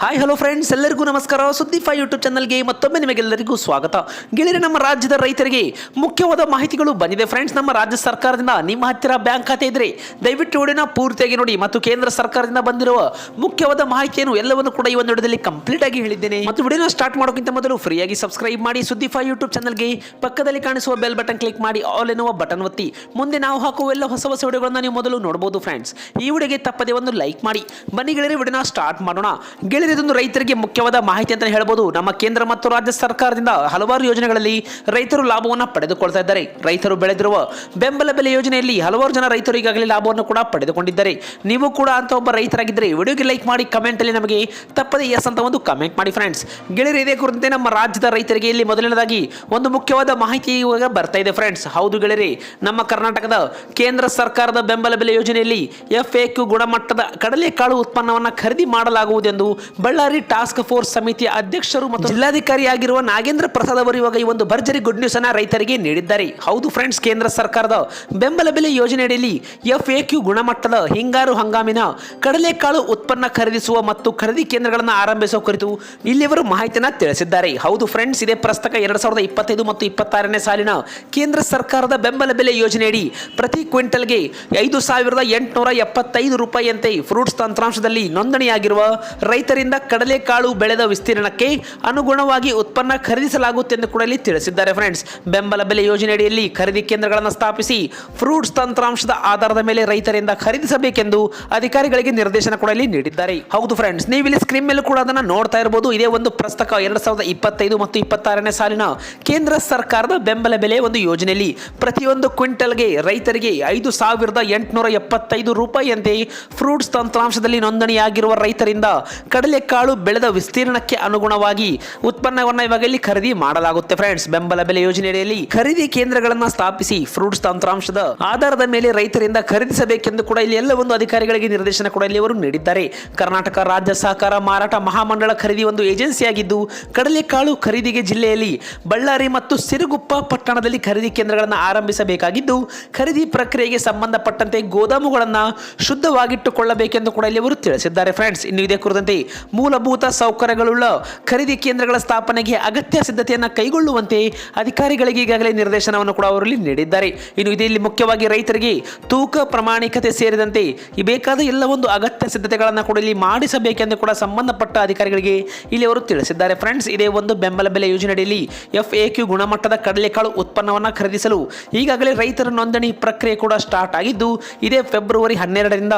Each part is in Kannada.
ಹಾಯ್ ಹಲೋ ಫ್ರೆಂಡ್ಸ್, ಎಲ್ಲರಿಗೂ ನಮಸ್ಕಾರ. ಸುದ್ದಿ5 ಯೂಟ್ಯೂಬ್ ಚಾನಲ್ಗೆ ಮತ್ತೊಮ್ಮೆ ನಿಮಗೆಲ್ಲರಿಗೂ ಸ್ವಾಗತ. ಗೆಳೆಯರೆ, ನಮ್ಮ ರಾಜ್ಯದ ರೈತರಿಗೆ ಮುಖ್ಯವಾದ ಮಾಹಿತಿಗಳು ಬಂದಿದೆ ಫ್ರೆಂಡ್ಸ್. ನಮ್ಮ ರಾಜ್ಯ ಸರ್ಕಾರದಿಂದ ನಿಮ್ಮ ಹತ್ತಿರ ಬ್ಯಾಂಕ್ ಖಾತೆ ಇದ್ರೆ ದಯವಿಟ್ಟು ವಿಡಿಯೋನ ಪೂರ್ತಿಯಾಗಿ ನೋಡಿ ಮತ್ತು ಕೇಂದ್ರ ಸರ್ಕಾರದಿಂದ ಬಂದಿರುವ ಮುಖ್ಯವಾದ ಮಾಹಿತಿಯನ್ನು ಎಲ್ಲವನ್ನು ಕೂಡ ಈ ಒಂದು ವಿಡಿಯೋದಲ್ಲಿ ಕಂಪ್ಲೀಟ್ ಆಗಿ ಹೇಳಿದ್ದೇನೆ. ಮತ್ತು ವಿಡಿಯೋನ ಸ್ಟಾರ್ಟ್ ಮಾಡೋಕ್ಕಿಂತ ಮೊದಲು ಫ್ರೀಯಾಗಿ ಸಬ್ಸ್ಕ್ರೈಬ್ ಮಾಡಿ ಸುದ್ದಿ5 ಯೂಟ್ಯೂಬ್ ಚಾನಲ್ಗೆ ಪಕ್ಕದಲ್ಲಿ ಕಾಣಿಸುವ ಬೆಲ್ ಬಟನ್ ಕ್ಲಿಕ್ ಮಾಡಿ ಆಲ್ ಎನ್ನುವ ಬಟನ್ ಒತ್ತಿ ಮುಂದೆ ನಾವು ಹಾಕುವ ಎಲ್ಲ ಹೊಸ ಹೊಸ ವಿಡಿಯೋಗಳನ್ನ ನೀವು ಮೊದಲು ನೋಡಬಹುದು ಫ್ರೆಂಡ್ಸ್. ಈ ವಿಡಿಯೋಗೆ ತಪ್ಪದೆ ಒಂದು ಲೈಕ್ ಮಾಡಿ. ಬನ್ನಿ ಗೆಳೆಯರೆ, ವಿಡಿಯೋನ ಸ್ಟಾರ್ಟ್ ಮಾಡೋಣ. ಗೆಳೆಯರೆ, ಇದೊಂದು ರೈತರಿಗೆ ಮುಖ್ಯವಾದ ಮಾಹಿತಿ ಅಂತ ಹೇಳಬಹುದು. ನಮ್ಮ ಕೇಂದ್ರ ಮತ್ತು ರಾಜ್ಯ ಸರ್ಕಾರದಿಂದ ಹಲವಾರು ಯೋಜನೆಗಳಲ್ಲಿ ರೈತರು ಲಾಭವನ್ನು ಪಡೆದುಕೊಳ್ತಾ ಇದ್ದಾರೆ. ರೈತರು ಬೆಳೆದಿರುವ ಬೆಂಬಲ ಬೆಲೆ ಯೋಜನೆಯಲ್ಲಿ ಹಲವಾರು ಜನ ರೈತರು ಈಗಾಗಲೇ ಲಾಭವನ್ನು ಕೂಡ ಪಡೆದುಕೊಂಡಿದ್ದಾರೆ. ನೀವು ಕೂಡ ಅಂತ ಒಬ್ಬ ರೈತರಾಗಿದ್ದರೆ ವಿಡಿಯೋಗೆ ಲೈಕ್ ಮಾಡಿ, ಕಮೆಂಟ್ ಅಲ್ಲಿ ನಮಗೆ ತಪ್ಪದೆ ಎಸ್ ಅಂತ ಒಂದು ಕಮೆಂಟ್ ಮಾಡಿ ಫ್ರೆಂಡ್ಸ್. ಗೆಳೆಯರು, ಇದೇ ಕುರಿತಂತೆ ನಮ್ಮ ರಾಜ್ಯದ ರೈತರಿಗೆ ಇಲ್ಲಿ ಮೊದಲನೇದಾಗಿ ಒಂದು ಮುಖ್ಯವಾದ ಮಾಹಿತಿ ಇವಾಗ ಬರ್ತಾ ಇದೆ ಫ್ರೆಂಡ್ಸ್. ಹೌದು ಗೆಳೆಯರೆ, ನಮ್ಮ ಕರ್ನಾಟಕದ ಕೇಂದ್ರ ಸರ್ಕಾರದ ಬೆಂಬಲ ಬೆಲೆ ಯೋಜನೆಯಲ್ಲಿ FAQ ಗುಣಮಟ್ಟದ ಕಡಲೆಕಾಳು ಉತ್ಪನ್ನವನ್ನು ಖರೀದಿ ಮಾಡಲಾಗುವುದೆಂದು ಬಳ್ಳಾರಿ ಟಾಸ್ಕ್ ಫೋರ್ಸ್ ಸಮಿತಿಯ ಅಧ್ಯಕ್ಷರು ಮತ್ತು ಜಿಲ್ಲಾಧಿಕಾರಿಯಾಗಿರುವ ನಾಗೇಂದ್ರ ಪ್ರಸಾದ್ ಅವರು ಇವಾಗ ಈ ಒಂದು ಭರ್ಜರಿ ಗುಡ್ ನ್ಯೂಸ್ ಅನ್ನ ರೈತರಿಗೆ ನೀಡಿದ್ದಾರೆ. ಹೌದು ಫ್ರೆಂಡ್ಸ್, ಕೇಂದ್ರ ಸರ್ಕಾರದ ಬೆಂಬಲ ಬೆಲೆ ಯೋಜನೆಯಡಿಯಲ್ಲಿ FAQ ಗುಣಮಟ್ಟದ ಹಿಂಗಾರು ಹಂಗಾಮಿನ ಕಡಲೆಕಾಳು ಉತ್ಪನ್ನ ಖರೀದಿಸುವ ಮತ್ತು ಖರೀದಿ ಕೇಂದ್ರಗಳನ್ನು ಆರಂಭಿಸುವ ಕುರಿತು ಇಲ್ಲಿವರು ಮಾಹಿತಿಯನ್ನು ತಿಳಿಸಿದ್ದಾರೆ. ಹೌದು ಫ್ರೆಂಡ್ಸ್, ಇದೇ ಪ್ರಸ್ತಕ 2025 ಮತ್ತು 26ನೇ ಸಾಲಿನ ಕೇಂದ್ರ ಸರ್ಕಾರದ ಬೆಂಬಲ ಬೆಲೆ ಯೋಜನೆಯಡಿ ಪ್ರತಿ ಕ್ವಿಂಟಲ್ಗೆ 5,875 ರೂಪಾಯಿಯಂತೆ ಫ್ರೂಟ್ಸ್ ತಂತ್ರಾಂಶದಲ್ಲಿ ನೋಂದಣಿಯಾಗಿರುವ ರೈತರಿಂದ ಕಡಲೆಕಾಳು ಬೆಳೆದ ವಿಸ್ತೀರ್ಣಕ್ಕೆ ಅನುಗುಣವಾಗಿ ಉತ್ಪನ್ನ ಖರೀದಿಸಲಾಗುತ್ತೆ ಎಂದು ಕೂಡ ಇಲ್ಲಿ ತಿಳಿಸಿದ್ದಾರೆ ಫ್ರೆಂಡ್ಸ್. ಬೆಂಬಲ ಬೆಲೆ ಯೋಜನೆಯಡಿಯಲ್ಲಿ ಖರೀದಿ ಕೇಂದ್ರಗಳನ್ನು ಸ್ಥಾಪಿಸಿ ಫ್ರೂಟ್ಸ್ ತಂತ್ರಾಂಶದ ಆಧಾರದ ಮೇಲೆ ರೈತರಿಂದ ಖರೀದಿಸಬೇಕೆಂದು ಅಧಿಕಾರಿಗಳಿಗೆ ನಿರ್ದೇಶನ ಕೂಡ ಇಲ್ಲಿ ನೀಡಿದ್ದಾರೆ. ಹೌದು ಫ್ರೆಂಡ್ಸ್, ನೀವು ಇಲ್ಲಿ ಸ್ಕ್ರೀನ್ ಮೇಲೆ ಕೂಡ ಅದನ್ನು ನೋಡ್ತಾ ಇರಬಹುದು. ಇದೇ ಒಂದು ಪ್ರಸ್ತಕ 2025 ಮತ್ತು 26ನೇ ಸಾಲಿನ ಕೇಂದ್ರ ಸರ್ಕಾರದ ಬೆಂಬಲ ಬೆಲೆ ಒಂದು ಯೋಜನೆಯಲ್ಲಿ ಪ್ರತಿಯೊಂದು ಕ್ವಿಂಟಲ್ಗೆ ರೈತರಿಗೆ 5,875 ರೂಪಾಯಿಯಂತೆ ಫ್ರೂಟ್ಸ್ ತಂತ್ರಾಂಶದಲ್ಲಿ ನೋಂದಣಿಯಾಗಿರುವ ರೈತರಿಂದ ಕಡಲೆಕಾಳು ಬೆಳೆದ ವಿಸ್ತೀರ್ಣಕ್ಕೆ ಅನುಗುಣವಾಗಿ ಉತ್ಪನ್ನವನ್ನು ಇವಾಗ ಇಲ್ಲಿ ಖರೀದಿ ಮಾಡಲಾಗುತ್ತೆ ಫ್ರೆಂಡ್ಸ್. ಬೆಂಬಲ ಬೆಲೆ ಯೋಜನೆಯಲ್ಲಿ ಖರೀದಿ ಕೇಂದ್ರಗಳನ್ನು ಸ್ಥಾಪಿಸಿ ಫ್ರೂಟ್ಸ್ ತಂತ್ರಾಂಶದ ಆಧಾರದ ಮೇಲೆ ರೈತರಿಂದ ಖರೀದಿಸಬೇಕೆಂದು ಕೂಡ ಇಲ್ಲಿ ಎಲ್ಲ ಒಂದು ಅಧಿಕಾರಿಗಳಿಗೆ ನಿರ್ದೇಶನ ಕೂಡ ಇಲ್ಲಿ ಅವರು ನೀಡಿದ್ದಾರೆ. ಕರ್ನಾಟಕ ರಾಜ್ಯ ಸಹಕಾರ ಮಾರಾಟ ಮಹಾಮಂಡಳ ಖರೀದಿ ಒಂದು ಏಜೆನ್ಸಿಯಾಗಿದ್ದು ಕಡಲೆಕಾಳು ಖರೀದಿಗೆ ಜಿಲ್ಲೆಯಲ್ಲಿ ಬಳ್ಳಾರಿ ಮತ್ತು ಸಿರುಗುಪ್ಪ ಪಟ್ಟಣದಲ್ಲಿ ಖರೀದಿ ಕೇಂದ್ರಗಳನ್ನು ಆರಂಭಿಸಬೇಕಾಗಿದ್ದು ಖರೀದಿ ಪ್ರಕ್ರಿಯೆಗೆ ಸಂಬಂಧಪಟ್ಟಂತೆ ಗೋದಾಮುಗಳನ್ನು ಶುದ್ಧವಾಗಿಟ್ಟುಕೊಳ್ಳಬೇಕೆಂದು ಕೂಡ ಇಲ್ಲಿ ಅವರು ತಿಳಿಸಿದ್ದಾರೆ ಫ್ರೆಂಡ್ಸ್. ಇನ್ನು ಇದೇ ಕುರಿತಂತೆ ಮೂಲಭೂತ ಸೌಕರ್ಯಗಳುಳ್ಳ ಖರೀದಿ ಕೇಂದ್ರಗಳ ಸ್ಥಾಪನೆಗೆ ಅಗತ್ಯ ಸಿದ್ಧತೆಯನ್ನು ಕೈಗೊಳ್ಳುವಂತೆ ಅಧಿಕಾರಿಗಳಿಗೆ ಈಗಾಗಲೇ ನಿರ್ದೇಶನವನ್ನು ಕೂಡ ಅವರಲ್ಲಿ ನೀಡಿದ್ದಾರೆ. ಇನ್ನು ಇದರಲ್ಲಿ ಮುಖ್ಯವಾಗಿ ರೈತರಿಗೆ ತೂಕ ಪ್ರಮಾಣಿಕತೆ ಸೇರಿದಂತೆ ಬೇಕಾದ ಎಲ್ಲ ಒಂದು ಅಗತ್ಯ ಸಿದ್ಧತೆಗಳನ್ನು ಕೂಡ ಇಲ್ಲಿ ಮಾಡಿಸಬೇಕೆಂದು ಕೂಡ ಸಂಬಂಧಪಟ್ಟ ಅಧಿಕಾರಿಗಳಿಗೆ ಇಲ್ಲಿ ಅವರು ತಿಳಿಸಿದ್ದಾರೆ ಫ್ರೆಂಡ್ಸ್. ಇದೇ ಒಂದು ಬೆಂಬಲ ಬೆಲೆ ಯೋಜನೆಯಲ್ಲಿ FAQ ಗುಣಮಟ್ಟದ ಕಡಲೆಕಾಳು ಉತ್ಪನ್ನವನ್ನು ಖರೀದಿಸಲು ಈಗಾಗಲೇ ರೈತರ ನೋಂದಣಿ ಪ್ರಕ್ರಿಯೆ ಕೂಡ ಸ್ಟಾರ್ಟ್ ಆಗಿದ್ದು ಇದೇ ಫೆಬ್ರವರಿ 12ರಿಂದ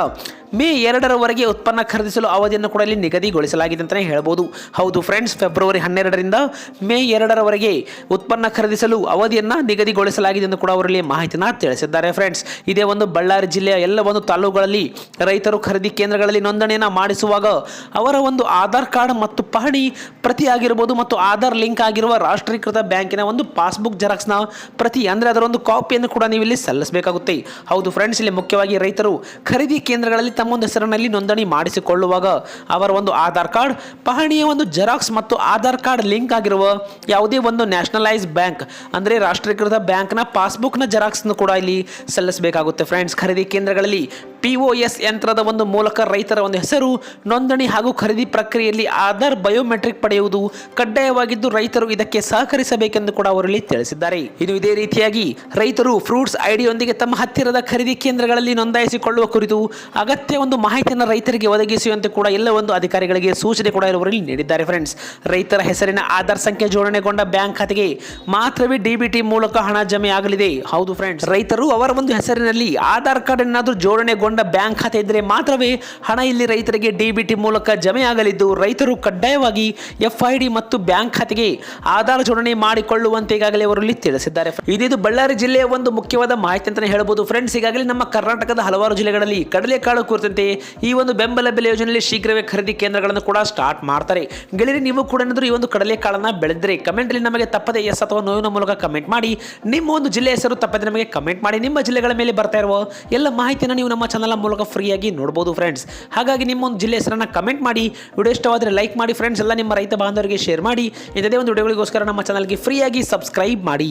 ಮೇ 2ರವರೆಗೆ ಉತ್ಪನ್ನ ಖರೀದಿಸಲು ಅವಧಿಯನ್ನು ಕೂಡ ಇಲ್ಲಿ ನಿಗದಿಗೊಳಿಸಲಾಗಿದೆ ಅಂತಲೇ ಹೇಳ್ಬೋದು. ಹೌದು ಫ್ರೆಂಡ್ಸ್, ಫೆಬ್ರವರಿ 12ರಿಂದ ಮೇ 2ರವರೆಗೆ ಉತ್ಪನ್ನ ಖರೀದಿಸಲು ಅವಧಿಯನ್ನು ನಿಗದಿಗೊಳಿಸಲಾಗಿದೆ ಎಂದು ಕೂಡ ಅವರಲ್ಲಿ ಮಾಹಿತಿಯನ್ನು ತಿಳಿಸಿದ್ದಾರೆ ಫ್ರೆಂಡ್ಸ್. ಇದೇ ಒಂದು ಬಳ್ಳಾರಿ ಜಿಲ್ಲೆಯ ಎಲ್ಲ ಒಂದು ತಾಲೂಕುಗಳಲ್ಲಿ ರೈತರು ಖರೀದಿ ಕೇಂದ್ರಗಳಲ್ಲಿ ನೋಂದಣಿಯನ್ನು ಮಾಡಿಸುವಾಗ ಅವರ ಒಂದು ಆಧಾರ್ ಕಾರ್ಡ್ ಮತ್ತು ಪಹಣಿ ಪ್ರತಿ ಆಗಿರ್ಬೋದು ಮತ್ತು ಆಧಾರ್ ಲಿಂಕ್ ಆಗಿರುವ ರಾಷ್ಟ್ರೀಕೃತ ಬ್ಯಾಂಕಿನ ಒಂದು ಪಾಸ್ಬುಕ್ ಜೆರಾಕ್ಸ್ನ ಪ್ರತಿ ಅಂದರೆ ಅದರ ಒಂದು ಕಾಪಿಯನ್ನು ಕೂಡ ನೀವು ಇಲ್ಲಿ ಸಲ್ಲಿಸಬೇಕಾಗುತ್ತೆ. ಹೌದು ಫ್ರೆಂಡ್ಸ್, ಇಲ್ಲಿ ಮುಖ್ಯವಾಗಿ ರೈತರು ಖರೀದಿ ಕೇಂದ್ರಗಳಲ್ಲಿ ತಮ್ಮ ಒಂದು ಹೆಸರಿನಲ್ಲಿ ನೋಂದಣಿ ಮಾಡಿಸಿಕೊಳ್ಳುವಾಗ ಅವರ ಒಂದು ಆಧಾರ್ ಕಾರ್ಡ್ ಪಹಣಿಯ ಒಂದು ಜೆರಾಕ್ಸ್ ಮತ್ತು ಆಧಾರ್ ಕಾರ್ಡ್ ಲಿಂಕ್ ಆಗಿರುವ ಯಾವುದೇ ಒಂದು ನ್ಯಾಷನಲೈಸ್ ಬ್ಯಾಂಕ್ ಅಂದರೆ ರಾಷ್ಟ್ರೀಕೃತ ಬ್ಯಾಂಕ್ನ ಪಾಸ್ಬುಕ್ನ ಜೆರಾಕ್ಸ್ನ ಕೂಡ ಇಲ್ಲಿ ಸಲ್ಲಿಸಬೇಕಾಗುತ್ತೆ ಫ್ರೆಂಡ್ಸ್. ಖರೀದಿ ಕೇಂದ್ರಗಳಲ್ಲಿ POS ಯಂತ್ರದ ಒಂದು ಮೂಲಕ ರೈತರ ಒಂದು ಹೆಸರು ನೋಂದಣಿ ಹಾಗೂ ಖರೀದಿ ಪ್ರಕ್ರಿಯೆಯಲ್ಲಿ ಆಧಾರ್ ಬಯೋಮೆಟ್ರಿಕ್ ಪಡೆಯುವುದು ಕಡ್ಡಾಯವಾಗಿದ್ದು ರೈತರು ಇದಕ್ಕೆ ಸಹಕರಿಸಬೇಕೆಂದು ಕೂಡ ಅವರಲ್ಲಿ ತಿಳಿಸಿದ್ದಾರೆ. ಇನ್ನು ಇದೇ ರೀತಿಯಾಗಿ ರೈತರು ಫ್ರೂಟ್ಸ್ ಐಡಿಯೊಂದಿಗೆ ತಮ್ಮ ಹತ್ತಿರದ ಖರೀದಿ ಕೇಂದ್ರಗಳಲ್ಲಿ ನೋಂದಾಯಿಸಿಕೊಳ್ಳುವ ಕುರಿತು ಅಗತ್ಯ ಒಂದು ಮಾಹಿತಿಯನ್ನು ರೈತರಿಗೆ ಒದಗಿಸುವಂತೆ ಕೂಡ ಎಲ್ಲ ಒಂದು ಅಧಿಕಾರಿಗಳಿಗೆ ಸೂಚನೆ ಕೂಡ ಇವರಲ್ಲಿ ನೀಡಿದ್ದಾರೆ ಫ್ರೆಂಡ್ಸ್. ರೈತರ ಹೆಸರಿನ ಆಧಾರ್ ಸಂಖ್ಯೆ ಜೋಡಣೆಗೊಂಡ ಬ್ಯಾಂಕ್ ಖಾತೆಗೆ ಮಾತ್ರವೇ DBT ಮೂಲಕ ಹಣ ಜಮೆ ಆಗಲಿದೆ. ಹೌದು ಫ್ರೆಂಡ್ಸ್, ರೈತರು ಅವರ ಒಂದು ಹೆಸರಿನಲ್ಲಿ ಆಧಾರ್ ಕಾರ್ಡ್ ಏನಾದರೂ ಜೋಡಣೆಗೊಂಡ ಬ್ಯಾಂಕ್ ಖಾತೆ ಇದ್ದರೆ ಮಾತ್ರವೇ ಹಣ ಇಲ್ಲಿ ರೈತರಿಗೆ DBT ಮೂಲಕ ಜಮೆ ಆಗಲಿದ್ದು ರೈತರು ಕಡ್ಡಾಯವಾಗಿ FID ಮತ್ತು ಬ್ಯಾಂಕ್ ಖಾತೆಗೆ ಆಧಾರ್ ಜೋಡಣೆ ಮಾಡಿಕೊಳ್ಳುವಂತೆ ಈಗಾಗಲೇ ಅವರಲ್ಲಿ ತಿಳಿಸಿದ್ದಾರೆ. ಇದು ಬಳ್ಳಾರಿ ಜಿಲ್ಲೆಯ ಒಂದು ಮುಖ್ಯವಾದ ಮಾಹಿತಿ ಅಂತಾನೆ ಹೇಳಬಹುದು ಫ್ರೆಂಡ್ಸ್. ಈಗಾಗಲೇ ನಮ್ಮ ಕರ್ನಾಟಕದ ಹಲವಾರು ಜಿಲ್ಲೆಗಳಲ್ಲಿ ಕಡಲೆಕಾಳು ಕುರಿತಂತೆ ಈ ಒಂದು ಬೆಂಬಲ ಬೆಲೆ ಯೋಜನೆಯಲ್ಲಿ ಶೀಘ್ರವೇ ಖರೀದಿ ಕೇಂದ್ರಗಳನ್ನು ಕೂಡ ಸ್ಟಾರ್ಟ್ ಮಾಡ್ತಾರೆ. ಗೆಳೆಯರೆ, ನೀವು ಕೂಡ ಏನಾದರೂ ಈ ಒಂದು ಕಡಲೆಕಾಳನ್ನ ಬೆಳೆದ್ರೆ ಕಮೆಂಟ್ ಅಲ್ಲಿ ನಮಗೆ ತಪ್ಪದೆ ಎಸ್ ಅಥವಾ ನೋವಿನ ಮೂಲಕ ಕಮೆಂಟ್ ಮಾಡಿ. ನಿಮ್ಮ ಒಂದು ಜಿಲ್ಲೆ ಹೆಸರು ತಪ್ಪದೆ ನಮಗೆ ಕಮೆಂಟ್ ಮಾಡಿ. ನಿಮ್ಮ ಜಿಲ್ಲೆಗಳ ಮೇಲೆ ಬರ್ತಾ ಇರುವ ಎಲ್ಲ ಮಾಹಿತಿಯನ್ನು ನೀವು ನಮ್ಮ ಚಾನಲ್ ಮೂಲಕ ಫ್ರೀಯಾಗಿ ನೋಡಬಹುದು ಫ್ರೆಂಡ್ಸ್. ಹಾಗಾಗಿ ನಿಮ್ಮ ಒಂದು ಜಿಲ್ಲೆ ಹೆಸರನ್ನ ಕಮೆಂಟ್ ಮಾಡಿ. ವಿಡಿಯೋ ಇಷ್ಟವಾದರೆ ಲೈಕ್ ಮಾಡಿ ಫ್ರೆಂಡ್ಸ್. ಎಲ್ಲ ನಿಮ್ಮ ರೈತ ಬಾಂಧವರಿಗೆ ಶೇರ್ ಮಾಡಿ. ಇದೇ ಒಂದು ವಿಡಿಯೋಗಳಿಗೋಸ್ಕರ ನಮ್ಮ ಚಾನಲ್ಗೆ ಫ್ರೀಯಾಗಿ ಸಬ್ಸ್ಕ್ರೈಬ್ ಮಾಡಿ.